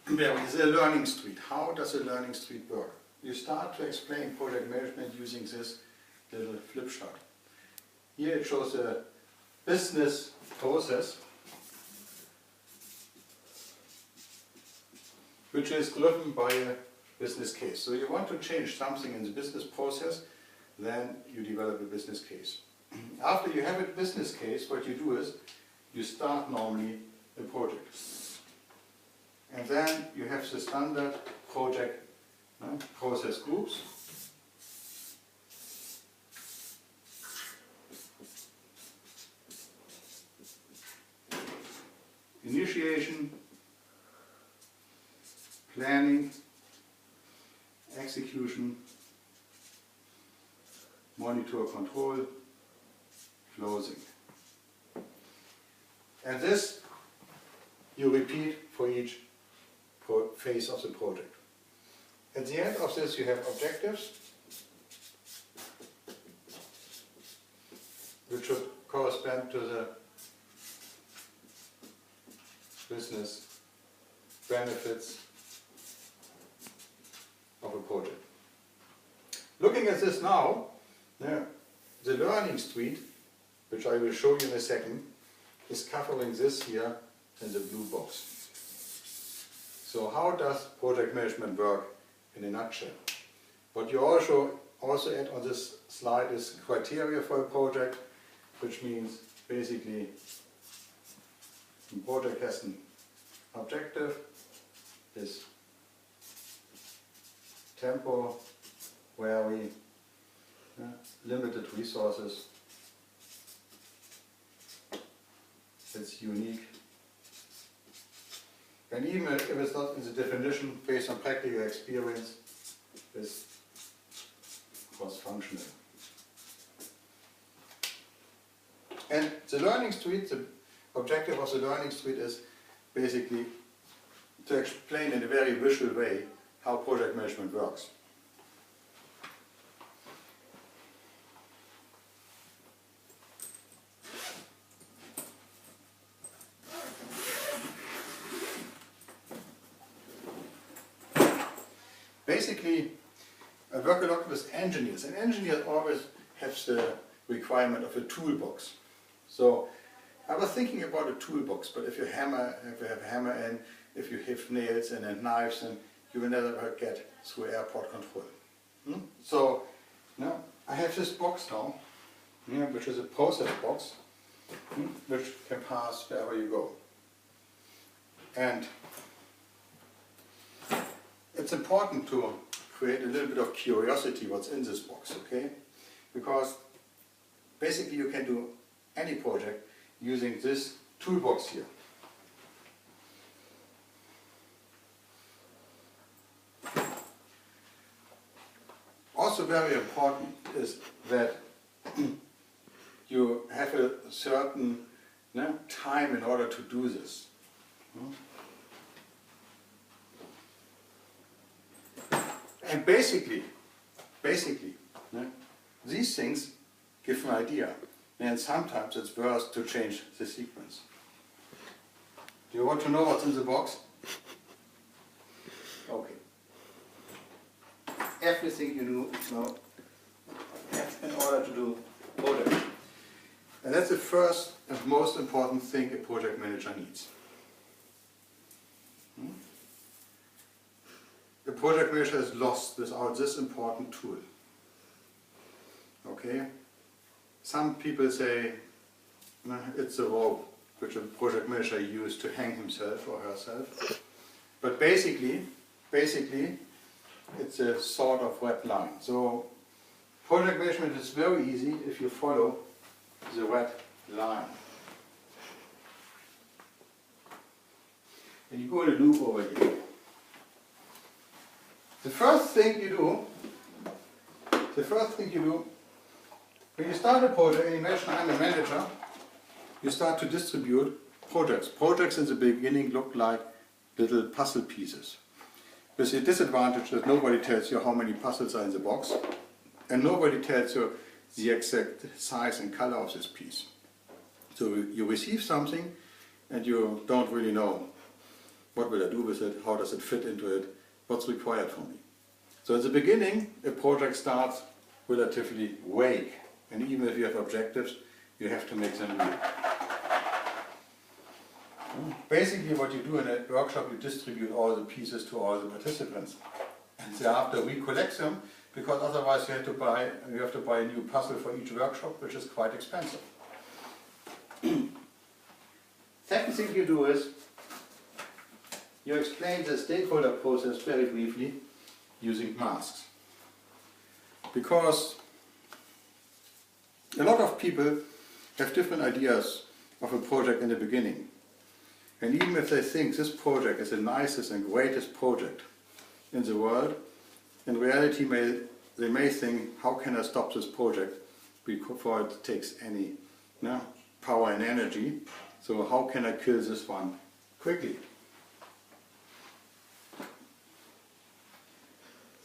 there is a learning street. How does a learning street work? You start to explain project management using this little flip chart. Here it shows a business process which is driven by a business case. So you want to change something in the business process, then you develop a business case. After you have a business case, what you do is you start normally a project. And then you have the standard project process groups. Initiation, planning, execution, monitor, control, closing. And this you repeat for each phase of the project. At the end of this you have objectives, which should correspond to the business benefits of a project. Looking at this now, the learning street, which I will show you in a second, is covering this here in the blue box. So how does project management work in a nutshell? What you also add on this slide is criteria for a project, which means basically the project has an objective, is tempo, wary, limited resources, it's unique, and even if it's not in the definition based on practical experience, it's cross-functional. And the learning street, the objective of the learning street is basically to explain in a very visual way how project management works. Basically, I work a lot with engineers, and engineers always have the requirement of a toolbox. So I was thinking about a toolbox, but if you have a hammer and if you have nails and knives, and you will never get through airport control. So now I have this box now, which is a process box, which can pass wherever you go. And it's important to create a little bit of curiosity what's in this box, okay? Because basically you can do any project using this toolbox here. Also very important is that you have a certain time in order to do this. And basically, these things give an idea, and sometimes it's worth to change the sequence. Do you want to know what's in the box? Okay. Everything you know in order to do project. And that's the first and most important thing a project manager needs. The project manager is lost without this important tool. Okay? Some people say it's a rope which a project manager used to hang himself or herself. But basically it's a sort of red line. So project management is very easy if you follow the red line. And you go in a loop over here. The first thing you do, when you start a project, and imagine I'm a manager, you start to distribute projects. Projects in the beginning look like little puzzle pieces. With the disadvantage that nobody tells you how many puzzles are in the box, and nobody tells you the exact size and color of this piece. So you receive something and you don't really know What will I do with it? How does it fit into it? What's required from me? So at the beginning, a project starts relatively vague. And even if you have objectives, you have to make them real. Basically what you do in a workshop, you distribute all the pieces to all the participants. And thereafter we collect them, because otherwise you have to buy a new puzzle for each workshop, which is quite expensive. Second thing you do is, you explain the stakeholder process very briefly using masks. Because a lot of people have different ideas of a project in the beginning. And even if they think this project is the nicest and greatest project in the world, in reality they may think, how can I stop this project before it takes any power and energy? So how can I kill this one quickly?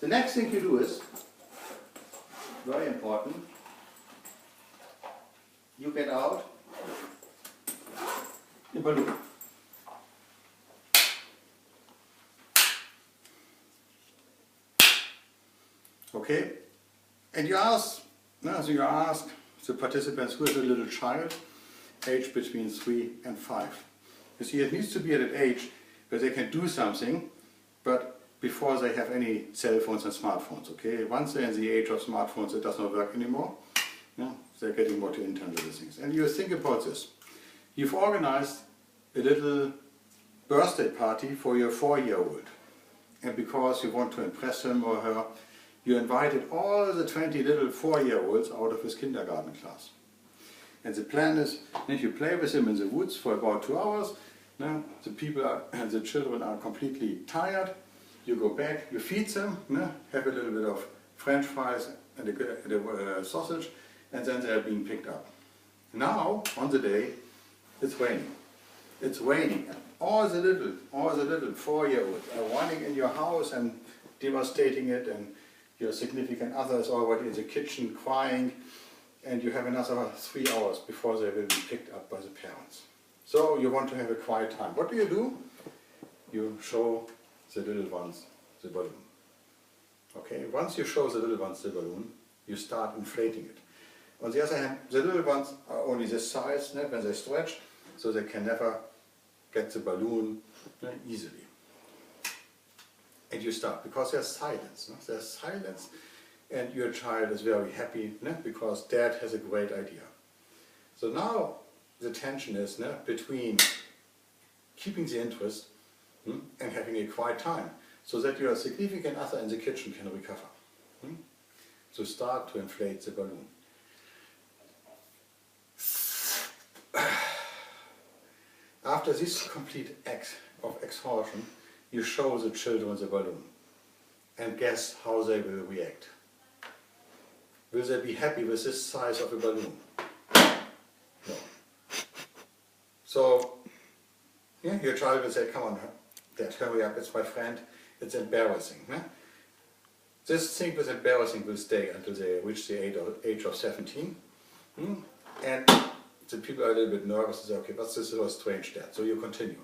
The next thing you do is, very important, you get out the balloon. Okay, and you ask the participants, who is a little child, aged between 3 and 5. You see, it needs to be at an age where they can do something, but before they have any cell phones and smartphones. Okay, once they're in the age of smartphones, it does not work anymore. They're getting more to intangible things. And you think about this. You've organized a little birthday party for your 4-year-old. And because you want to impress him or her, you invited all the 20 little 4-year-olds out of his kindergarten class. And the plan is, if you play with him in the woods for about 2 hours, the children are completely tired, you go back, you feed them, have a little bit of French fries and a sausage, and then they are being picked up. Now, on the day, it's raining. It's raining. All the little 4-year-olds are running in your house and devastating it, and your significant other is already in the kitchen crying, and you have another 3 hours before they will be picked up by the parents. So you want to have a quiet time. What do? You show the little ones the balloon. Okay, once you show the little ones the balloon, you start inflating it. On the other hand, the little ones are only this size when they stretch, so they can never get the balloon easily. And you start, because there's silence. There's silence, and your child is very happy because dad has a great idea. So now the tension is between keeping the interest and having a quiet time, so that your significant other in the kitchen can recover. So start to inflate the balloon. After this complete act of exhaustion, you show the children the balloon and guess how they will react. Will they be happy with this size of a balloon? No. So, your child will say, come on, Dad, hurry up, it's my friend, it's embarrassing. This thing with embarrassing will stay until they reach the age of 17. And the people are a little bit nervous and say, okay, what's this little strange Dad? So you continue.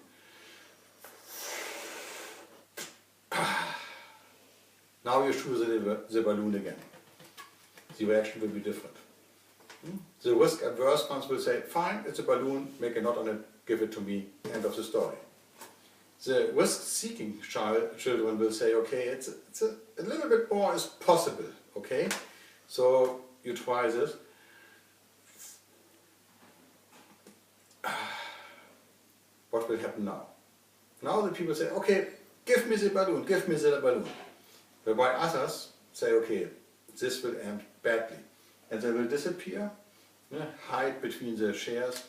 Now you choose the balloon again. The reaction will be different. The risk-averse ones will say, fine, it's a balloon, make a knot on it, give it to me, end of the story. The risk-seeking children will say, okay, it's a little bit more is possible, okay? So you try this. What will happen now? Now the people say, okay, give me the balloon, give me the balloon. Whereby others say, okay, this will end badly. And they will disappear, hide between the chairs,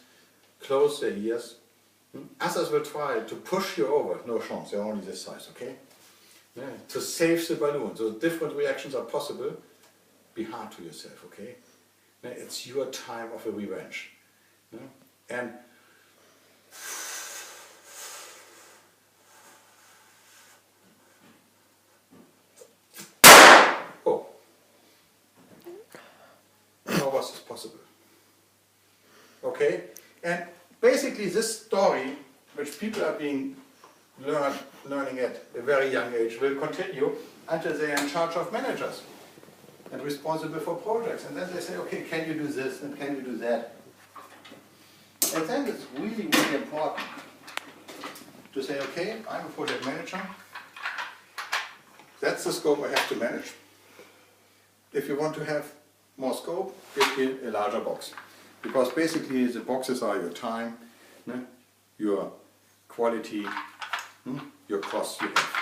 close their ears. Others will try to push you over, no chance, they're only this size, okay? To save the balloon. So different reactions are possible. Be hard to yourself, okay? It's your time of a revenge. And was this possible? Okay, and basically this story, which people are being learning at a very young age will continue until they are in charge of managers and responsible for projects. And then they say, okay, can you do this and can you do that? And then it's really, really important to say, okay, I'm a project manager. That's the scope I have to manage. If you want to have more scope, give me a larger box. Because basically the boxes are your time, your quality, your costs you have.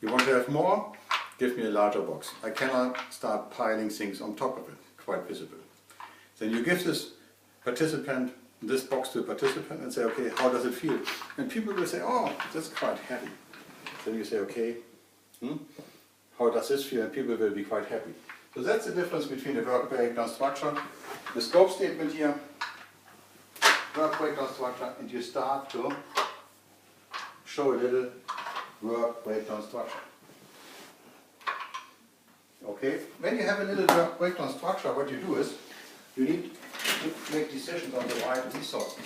You want to have more, give me a larger box. I cannot start piling things on top of it, quite visible. Then you give this participant, this box to a participant and say, okay, how does it feel? And people will say, oh, that's quite heavy. Then you say, okay, how does this feel? And people will be quite happy. So that's the difference between the work breakdown structure, the scope statement here, work breakdown structure, and you start to show a little work breakdown structure. Okay, when you have a little work breakdown structure, what you do is you need to make decisions on the right resources.